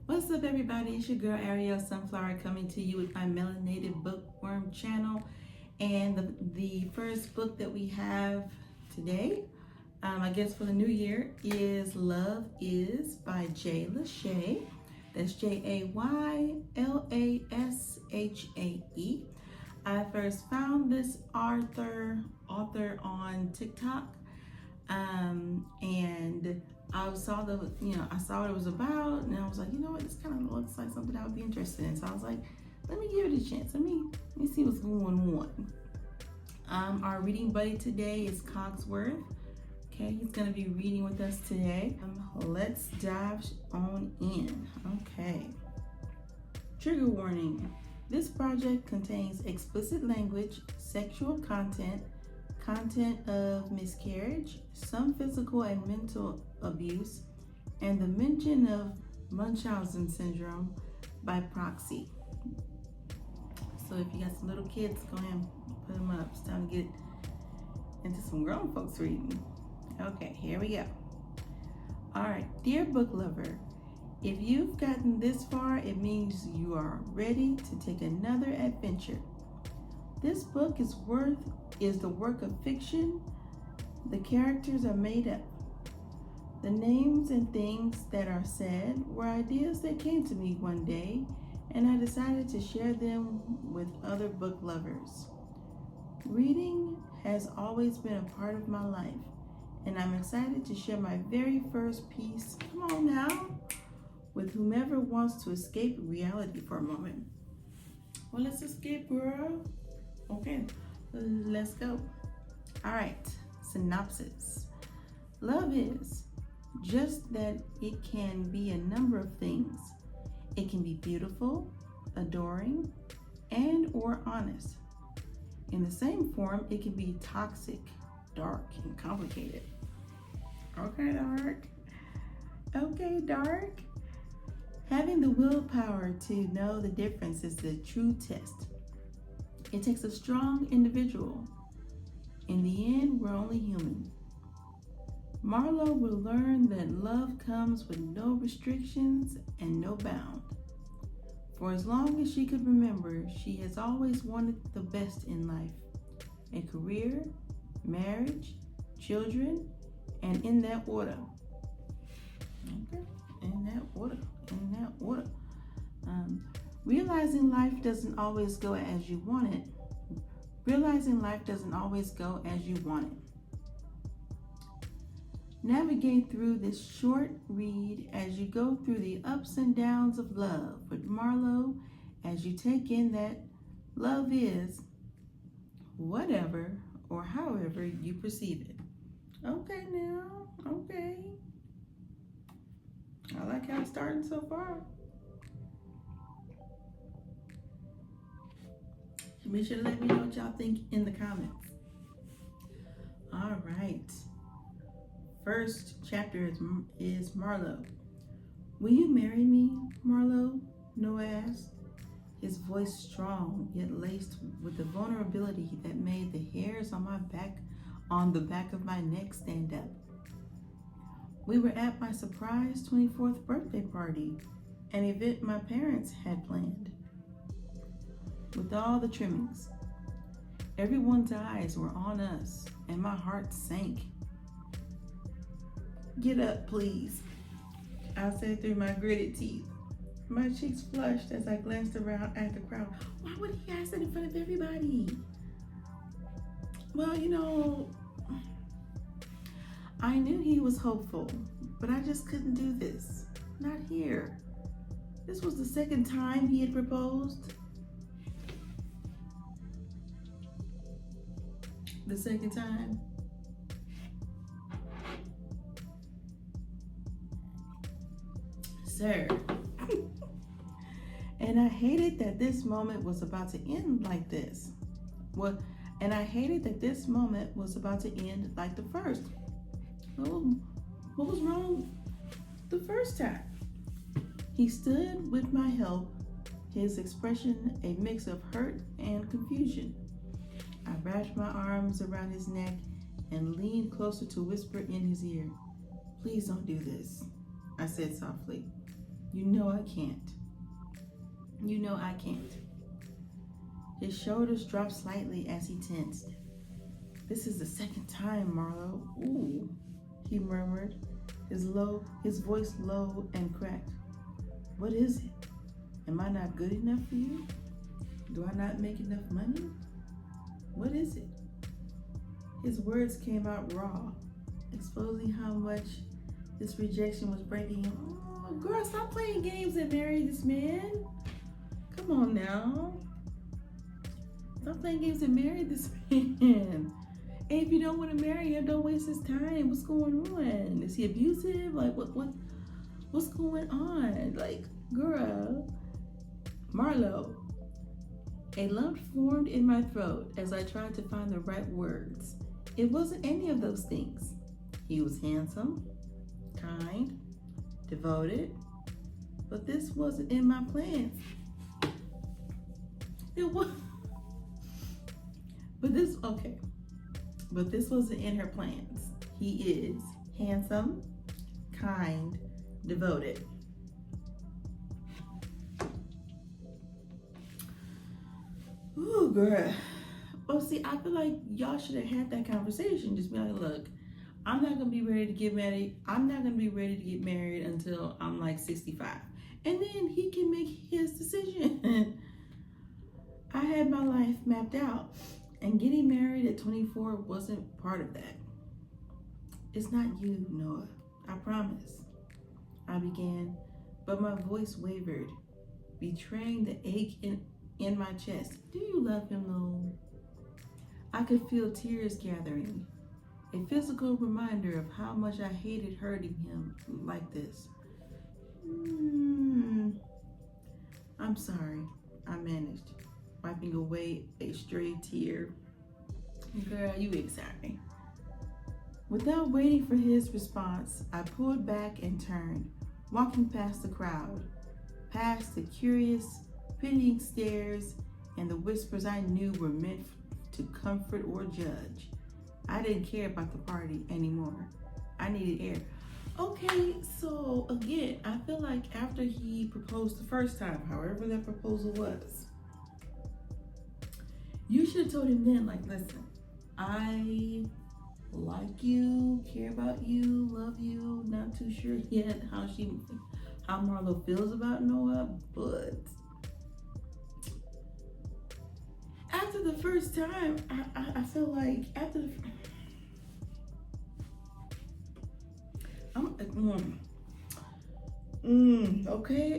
What's up, everybody? It's your girl Ariel Sunflower coming to you with my melanated bookworm channel. And the first book that we have today, I guess for the new year, is Love Is by Jay Lashae. That's Jaylashae. I first found this author on TikTok, and I saw I saw what it was about, and I was like, you know what, this kind of looks like something I would be interested in. So I was like, let me give it a chance. Let me see what's going on. Our reading buddy today is Cogsworth. Okay, he's gonna be reading with us today. Let's dive on in. Okay. Trigger warning. This project contains explicit language, sexual content, content of miscarriage, some physical and mental abuse, and the mention of Munchausen syndrome by proxy. So if you got some little kids, go ahead and put them up. It's time to get into some grown folks reading. Okay, here we go. All right, dear book lover, if you've gotten this far, it means you are ready to take another adventure. This book is the work of fiction. The characters are made up. The names and things that are said were ideas that came to me one day, and I decided to share them with other book lovers. Reading has always been a part of my life, and I'm excited to share my very first piece, come on now, with whomever wants to escape reality for a moment. Well, let's escape, girl. Okay, let's go. All right, synopsis. Love is just that it can be a number of things. It can be beautiful, adoring, and or honest. In the same form, it can be toxic, dark, and complicated. Okay, dark. Okay, dark. Having the willpower to know the difference is the true test. It takes a strong individual. In the end, we're only human. Marlowe will learn that love comes with no restrictions and no bound. For as long as she could remember, she has always wanted the best in life. A career, marriage, children, and in that order. Okay, in that order. Realizing life doesn't always go as you want it. Realizing life doesn't always go as you want it. Navigate through this short read as you go through the ups and downs of love with Marlowe, as you take in that love is whatever or however you perceive it. Okay now, okay. I like how it's starting so far. Be sure to let me know what y'all think in the comments. All right. First chapter is Marlowe. Will you marry me, Marlowe? Noah asked, his voice strong yet laced with the vulnerability that made the hairs on the back of my neck stand up. We were at my surprise 24th birthday party, an event my parents had planned. With all the trimmings, everyone's eyes were on us, and my heart sank. Get up, please, I said through my gritted teeth. My cheeks flushed as I glanced around at the crowd. Why would he ask that in front of everybody? Well, I knew he was hopeful, but I just couldn't do this. Not here. This was the second time he had proposed. The second time. Sir. And I hated that this moment was about to end like this. What the first. What was wrong the first time? He stood with my help, his expression a mix of hurt and confusion. I wrapped my arms around his neck and leaned closer to whisper in his ear. Please don't do this, I said softly. You know I can't. You know I can't. His shoulders dropped slightly as he tensed. This is the second time, Marlo. Ooh, he murmured, his voice low and cracked. What is it? Am I not good enough for you? Do I not make enough money? What is it? His words came out raw, exposing how much this rejection was breaking him. Oh, girl, stop playing games and marry this man. Come on now. Stop playing games and marry this man. And if you don't want to marry him, don't waste his time. What's going on? Is he abusive? Like, what's going on? Like, girl, Marlo. A lump formed in my throat as I tried to find the right words. It wasn't any of those things. He was handsome, kind, devoted, but this wasn't in my plans. It was, but this wasn't in her plans. He is handsome, kind, devoted. Ooh, girl. Well, see, I feel like y'all should have had that conversation. Just be like, look, I'm not gonna be ready to get married. I'm not gonna be ready to get married until I'm like 65. And then he can make his decision. I had my life mapped out, and getting married at 24 wasn't part of that. It's not you, Noah. I promise. I began, but my voice wavered, betraying the ache in my chest. Do you love him, though? I could feel tears gathering, a physical reminder of how much I hated hurting him like this. I'm sorry, I managed, wiping away a stray tear. Girl, you ain't sorry. Without waiting for his response, I pulled back and turned, walking past the crowd, past the curious, pitying stares and the whispers I knew were meant to comfort or judge. I didn't care about the party anymore. I needed air. Okay, so again, I feel like after he proposed the first time, however that proposal was, you should have told him then, like, listen, I like you, care about you, love you, not too sure yet how Marlo feels about Noah, but after the first time, I feel like after the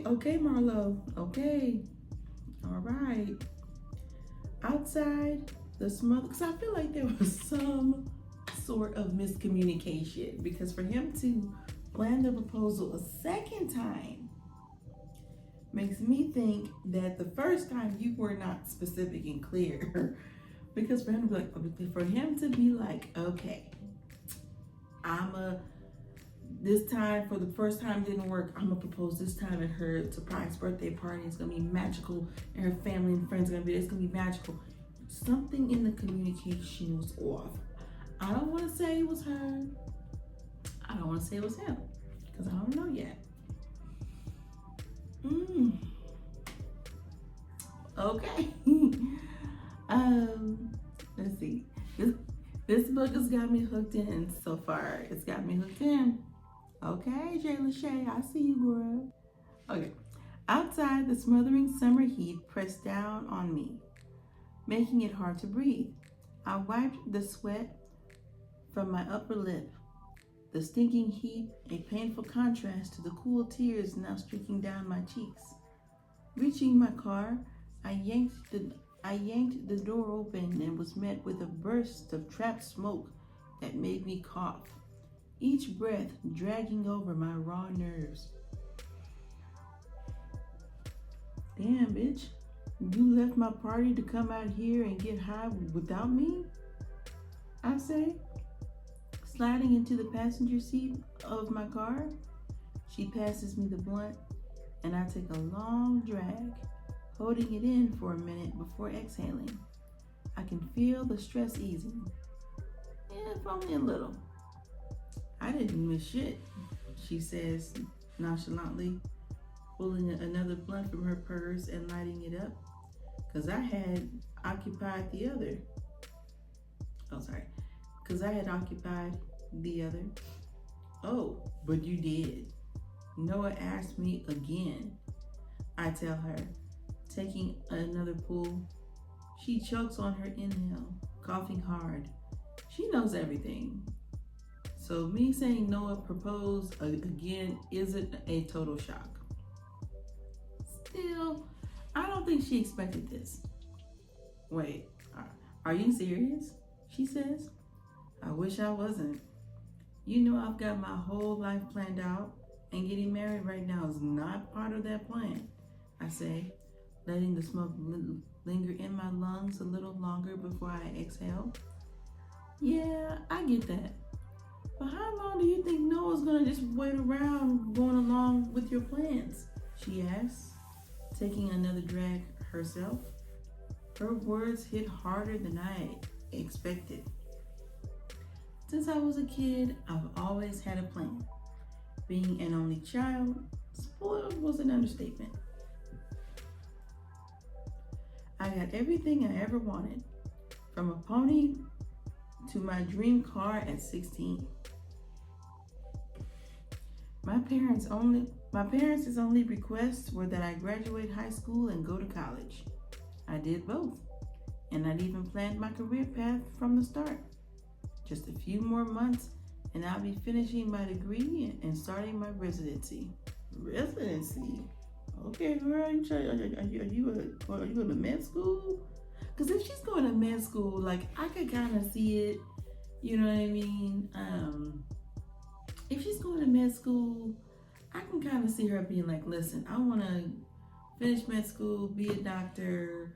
okay, Marlo, okay, all right. Outside, the smother, because I feel like there was some sort of miscommunication, because for him to plan the proposal a second time makes me think that the first time you were not specific and clear. Because for him to be like, okay, this time, for the first time didn't work, I'm gonna propose this time at her surprise birthday party. It's gonna be magical, and her family and friends are it's gonna be magical. Something in the communication was off. I don't want to say it was her. I don't want to say it was him, because I don't know yet. Okay. Let's see. This book has got me hooked in so far. It's got me hooked in. Okay, Jay Lashae, I see you, girl. Okay. Outside, the smothering summer heat pressed down on me, making it hard to breathe. I wiped the sweat from my upper lip, the stinking heat a painful contrast to the cool tears now streaking down my cheeks. Reaching my car, I yanked the door open and was met with a burst of trapped smoke that made me cough, each breath dragging over my raw nerves. Damn, bitch. You left my party to come out here and get high without me? I say, sliding into the passenger seat of my car. She passes me the blunt, and I take a long drag, holding it in for a minute before exhaling. I can feel the stress easing. If only a little. I didn't miss shit, she says nonchalantly. pulling another blunt from her purse and lighting it up. Because I had occupied the other. Oh, sorry. Because I had occupied the other. Oh, but you did. Noah asked me again. I tell her, taking another pull. She chokes on her inhale, coughing hard. She knows everything. So me saying Noah proposed again isn't a total shock. Still, I don't think she expected this. Wait, are you serious? She says. I wish I wasn't. You know I've got my whole life planned out, and getting married right now is not part of that plan, I say, letting the smoke linger in my lungs a little longer before I exhale. Yeah, I get that. But how long do you think Noah's gonna just wait around going along with your plans? She asks, taking another drag herself. Her words hit harder than I expected. Since I was a kid, I've always had a plan. Being an only child, spoiled was an understatement. I got everything I ever wanted, from a pony to my dream car at 16. My parents' only requests were that I graduate high school and go to college. I did both, and I'd even planned my career path from the start. Just a few more months, and I'll be finishing my degree and starting my residency. Residency? Okay, girl, are you going to med school? Because if she's going to med school, like, I could kind of see it, you know what I mean? If she's going to med school, I can kind of see her being like, listen, I want to finish med school, be a doctor,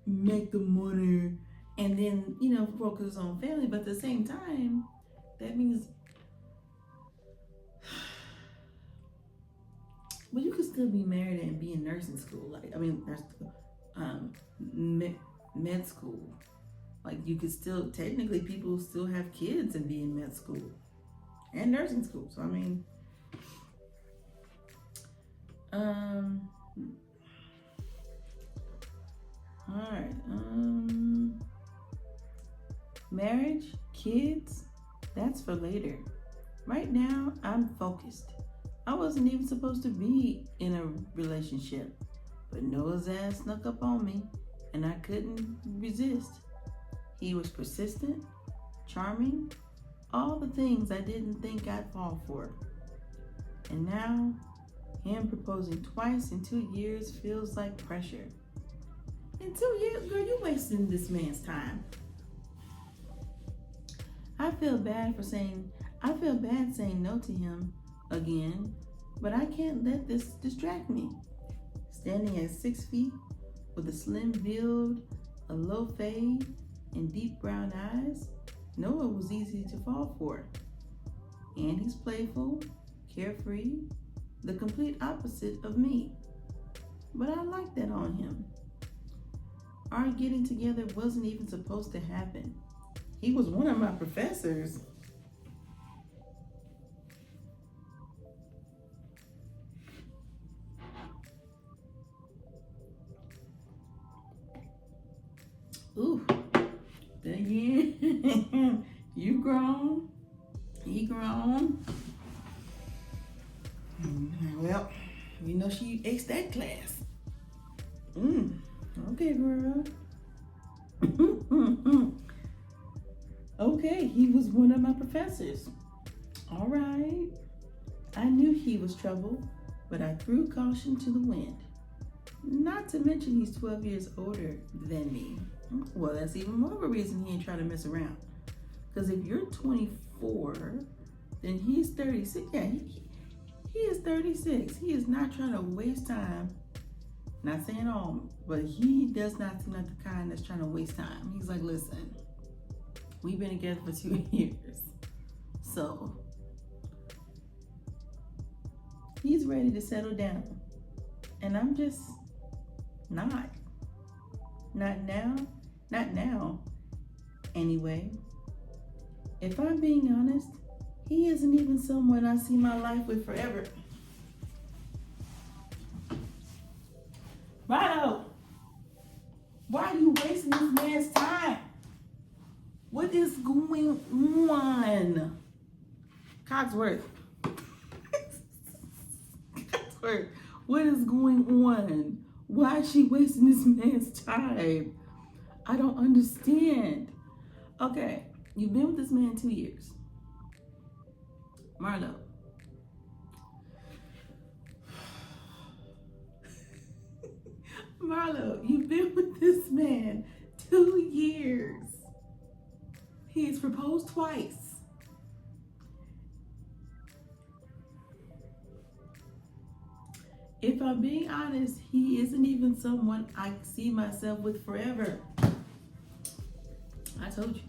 make the money, and then, you know, focus on family. But at the same time, that means, well, you could still be married and be in nursing school. Like, I mean, med school. Like, you could still, technically, people still have kids and be in med school and nursing school. So, I mean, all right. Marriage, kids, that's for later. Right now, I'm focused. I wasn't even supposed to be in a relationship, but Noah's ass snuck up on me, and I couldn't resist. He was persistent, charming, all the things I didn't think I'd fall for. And now, him proposing twice in 2 years feels like pressure. In 2 years, girl, you're wasting this man's time. I feel bad saying no to him again, but I can't let this distract me. Standing at 6 feet with a slim build, a low fade, and deep brown eyes, Noah was easy to fall for. And he's playful, carefree, the complete opposite of me. But I like that on him. Our getting together wasn't even supposed to happen. He was one of my professors. Ooh, then again, you grown, he grown. Well, you know she aced that class. Okay, girl. Okay, he was one of my professors. All right. I knew he was trouble, but I threw caution to the wind. Not to mention he's 12 years older than me. Well, that's even more of a reason he ain't trying to mess around. Because if you're 24, then he's 36. Yeah, he is 36. He is not trying to waste time. Not saying all, but he does not seem like the kind that's trying to waste time. He's like, listen, we've been together for 2 years. So he's ready to settle down. And I'm just not. Not now. Anyway, if I'm being honest, he isn't even someone I see my life with forever. Marlo, why are you wasting this man's time? What is going on? Cogsworth. Cogsworth, what is going on? Why is she wasting this man's time? I don't understand. Okay, you've been with this man 2 years. Marlo. Marlo, you've been with this man 2 years. He's proposed twice. If I'm being honest, he isn't even someone I see myself with forever. I told you.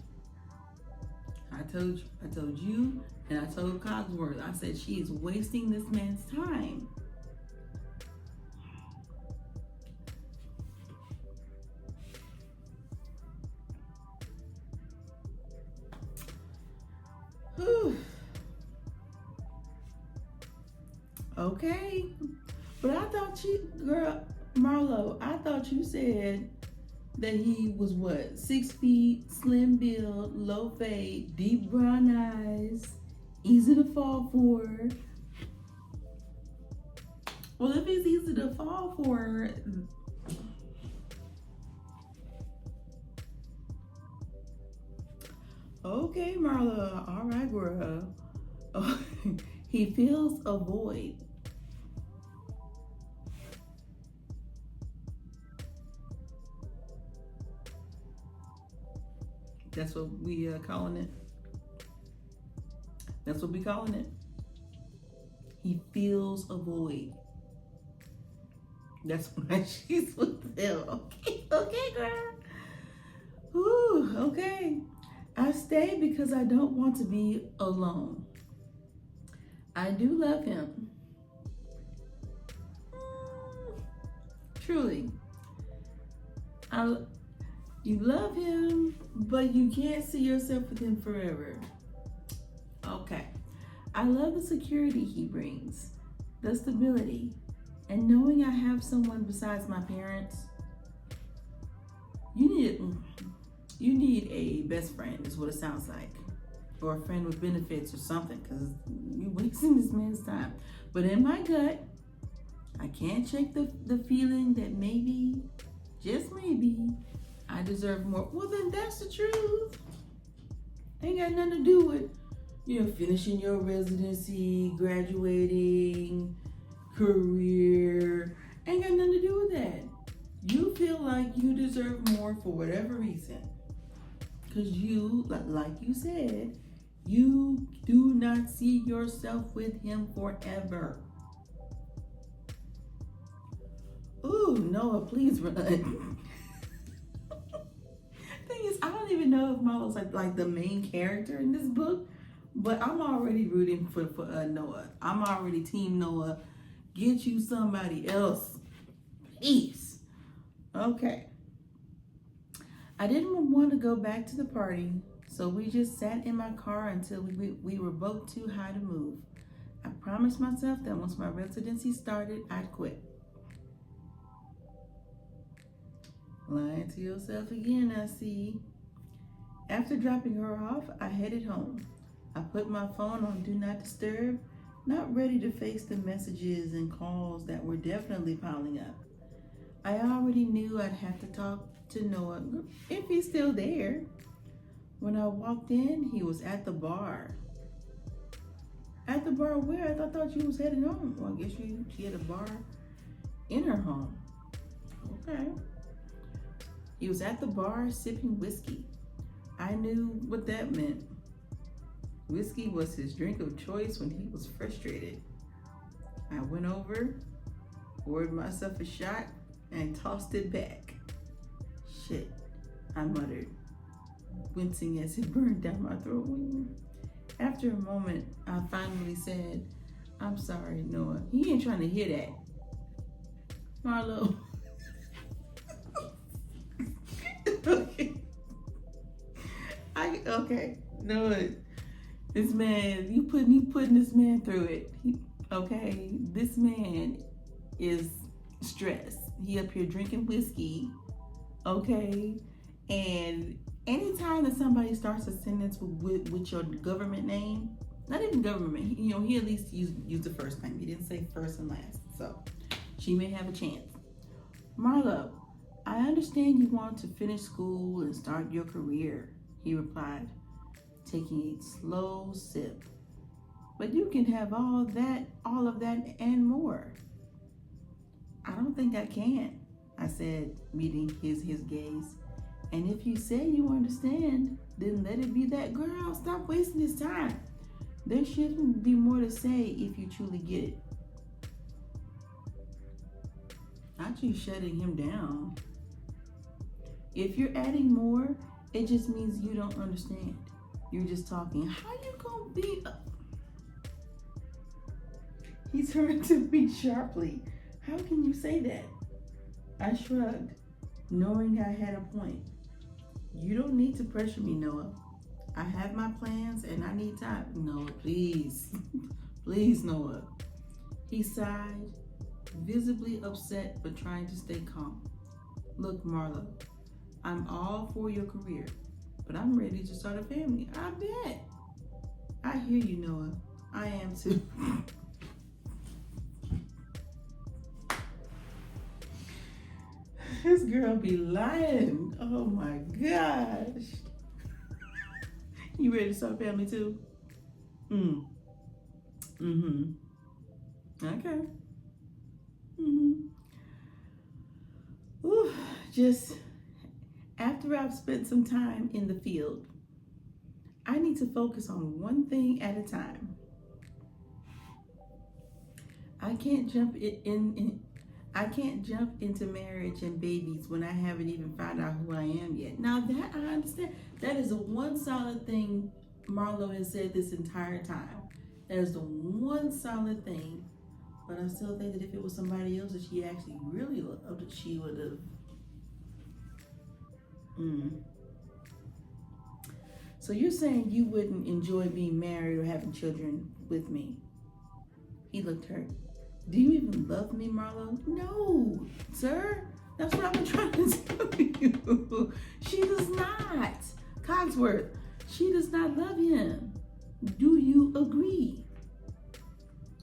I told you. I told you, and I told Cogsworth. I said she is wasting this man's time. Whew. Okay. But I thought you, girl, Marlo, I thought you said that he was what? 6 feet, slim build, low fade, deep brown eyes, easy to fall for. Well, if he's easy to fall for, okay, Marlo, all right, girl. Oh, he fills a void. That's what we calling it. That's what we calling it. He fills a void. That's why she's with him. Okay, okay, girl. Ooh, okay. I stay because I don't want to be alone. I do love him. Truly. You love him, but you can't see yourself with him forever. Okay. I love the security he brings, the stability, and knowing I have someone besides my parents. You need a best friend, is what it sounds like, or a friend with benefits or something, because you're wasting this man's time. But in my gut, I can't shake the feeling that maybe, just maybe, I deserve more. Well, then that's the truth. Ain't got nothing to do with, finishing your residency, graduating, career. Ain't got nothing to do with that. You feel like you deserve more for whatever reason. Because you, like you said, you do not see yourself with him forever. Ooh, Noah, please run. I don't even know if Marlo's like the main character in this book, but I'm already rooting for Noah. I'm already team Noah. Get you somebody else, please. Okay. I didn't want to go back to the party, so we just sat in my car until we were both too high to move. I promised myself that once my residency started, I'd quit. Lying to yourself again, I see. After dropping her off, I headed home. I put my phone on Do Not Disturb, not ready to face the messages and calls that were definitely piling up. I already knew I'd have to talk to Noah if he's still there. When I walked in, he was at the bar. At the bar where? I thought you was headed home. Well, I guess she had a bar in her home. Okay. He was at the bar sipping whiskey. I knew what that meant. Whiskey was his drink of choice when he was frustrated. I went over, poured myself a shot, and tossed it back. Shit, I muttered, wincing as it burned down my throat. After a moment, I finally said, "I'm sorry, Noah." He ain't trying to hear that. Marlo. Okay. Noah, this man, you putting this man through it. Okay, this man is stressed. He up here drinking whiskey, okay? And anytime that somebody starts a sentence with your government name, not even government, he at least used the first name. He didn't say first and last. So she may have a chance. Marlo, I understand you want to finish school and start your career, he replied, taking a slow sip. But you can have all of that and more. I don't think I can, I said, meeting his gaze. And if you say you understand, then let it be that. Girl, stop wasting his time. There shouldn't be more to say if you truly get it. Not you shutting him down. If you're adding more, it just means you don't understand. You're just talking. How you gonna be? He turned to me sharply. How can you say that? I shrugged, knowing I had a point. You don't need to pressure me, Noah. I have my plans and I need time. Noah, please. Please, Noah. He sighed, visibly upset but trying to stay calm. Look, Marlo, I'm all for your career, but I'm ready to start a family. I bet. I hear you, Noah. I am too. This girl be lying. Oh my gosh. You ready to start a family too? Okay. Ooh, just after I've spent some time in the field, I need to focus on one thing at a time. I can't jump into marriage and babies when I haven't even found out who I am yet. Now that I understand, that is the one solid thing Marlo has said this entire time. That is the one solid thing. But I still think that if it was somebody else that she actually really loved, that she would have. So you're saying you wouldn't enjoy being married or having children with me? He looked hurt. Do you even love me, Marlo? No, sir. That's what I've been trying to tell you. She does not. Cogsworth, she does not love him. Do you agree?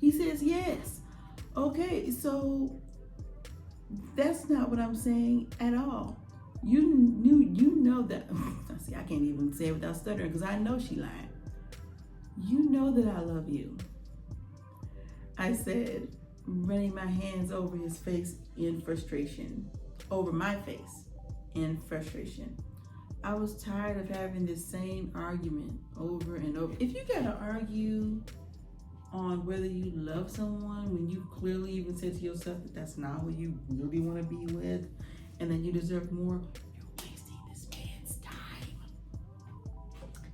He says yes. Okay, so that's not what I'm saying at all. You know that. See, I can't even say it without stuttering because I know she lied. You know that I love you, I said, running my hands over his face in frustration, over my face in frustration. I was tired of having this same argument over and over. If you gotta argue on whether you love someone when you clearly even said to yourself that that's not who you really want to be with, and then you deserve more, you're wasting this man's time.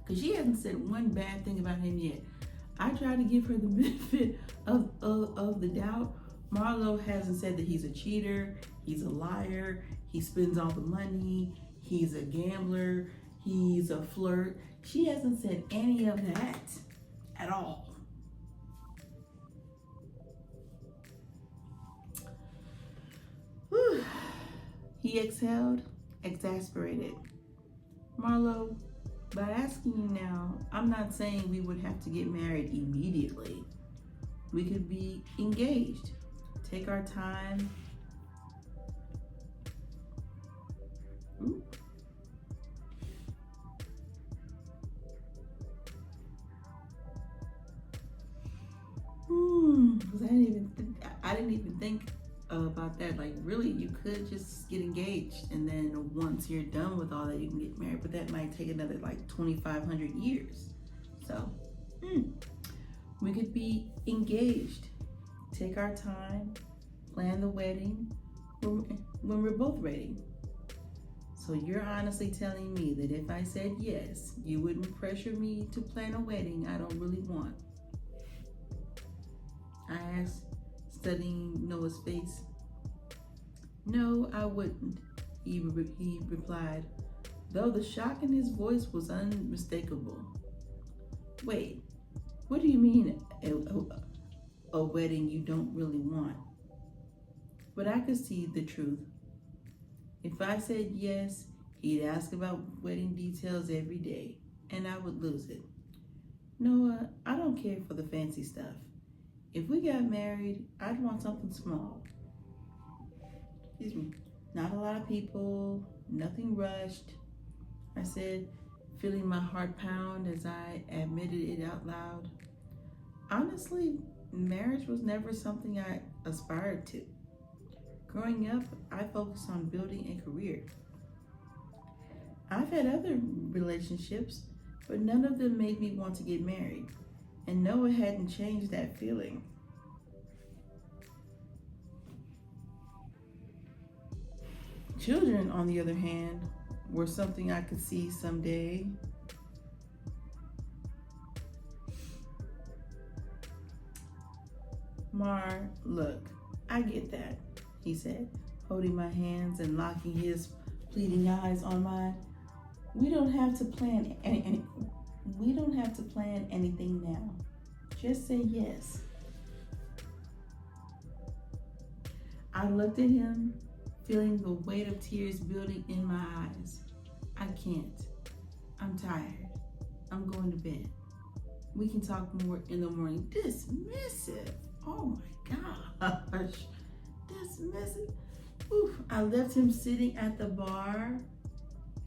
Because she hasn't said one bad thing about him yet. I tried to give her the benefit of the doubt. Marlo hasn't said that he's a cheater, he's a liar, he spends all the money, he's a gambler, he's a flirt. She hasn't said any of that at all. Whew. He exhaled, exasperated. Marlo, by asking you now, I'm not saying we would have to get married immediately. We could be engaged. Take our time. Ooh. Because I didn't even think about that. Like, really, you could just get engaged, and then once you're done with all that, you can get married. But that might take another like 2,500 years. So, we could be engaged. Take our time, plan the wedding when we're both ready. So you're honestly telling me that if I said yes, you wouldn't pressure me to plan a wedding I don't really want? I asked, studying Noah's face. No, I wouldn't, he replied, though the shock in his voice was unmistakable. Wait, what do you mean a wedding you don't really want? but I could see the truth. If I said yes, he'd ask about wedding details every day, and I would lose it. Noah, I don't care for the fancy stuff. If we got married, I'd want something small. Excuse me. Not a lot of people, nothing rushed. I said, feeling my heart pound as I admitted it out loud. Honestly, marriage was never something I aspired to. Growing up, I focused on building a career. I've had other relationships, but none of them made me want to get married, and Noah hadn't changed that feeling. Children, on the other hand, were something I could see someday. Mar, look, I get that, he said, holding my hands and locking his pleading eyes on mine. We don't have to plan anything now. Just say yes. I looked at him, feeling the weight of tears building in my eyes. I can't. I'm tired. I'm going to bed. We can talk more in the morning. Dismissive. Oh my gosh. Dismissive. Oof. I left him sitting at the bar,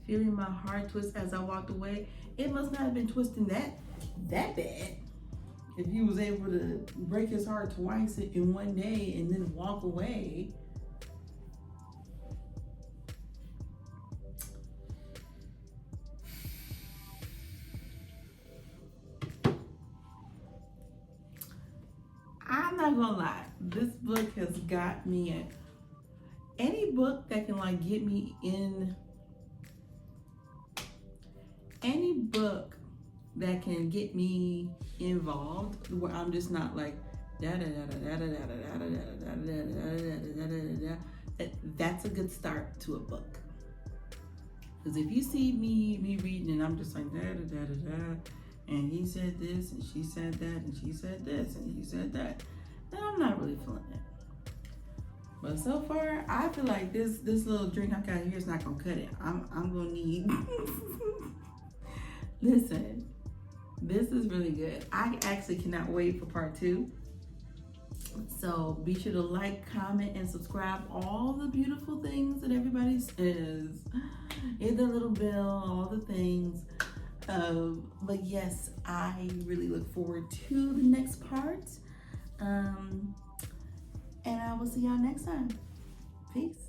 feeling my heart twist as I walked away. It must not have been twisting that bad. If he was able to break his heart twice in one day and then walk away. I'm not gonna lie, this book has got me in. Any book that can like get me in, any book that can get me involved, where I'm just not like that's a good start to a book. Because if you see me reading and I'm just like and he said this and she said that and she said this and he said that, then I'm not really feeling it. But so far, I feel like this little drink I got here is not gonna cut it. I'm gonna need. Listen, this is really good. I actually cannot wait for part 2. So be sure to like, comment, and subscribe. All the beautiful things that everybody says. Hit the little bell, all the things. But yes, I really look forward to the next part. And I will see y'all next time. Peace.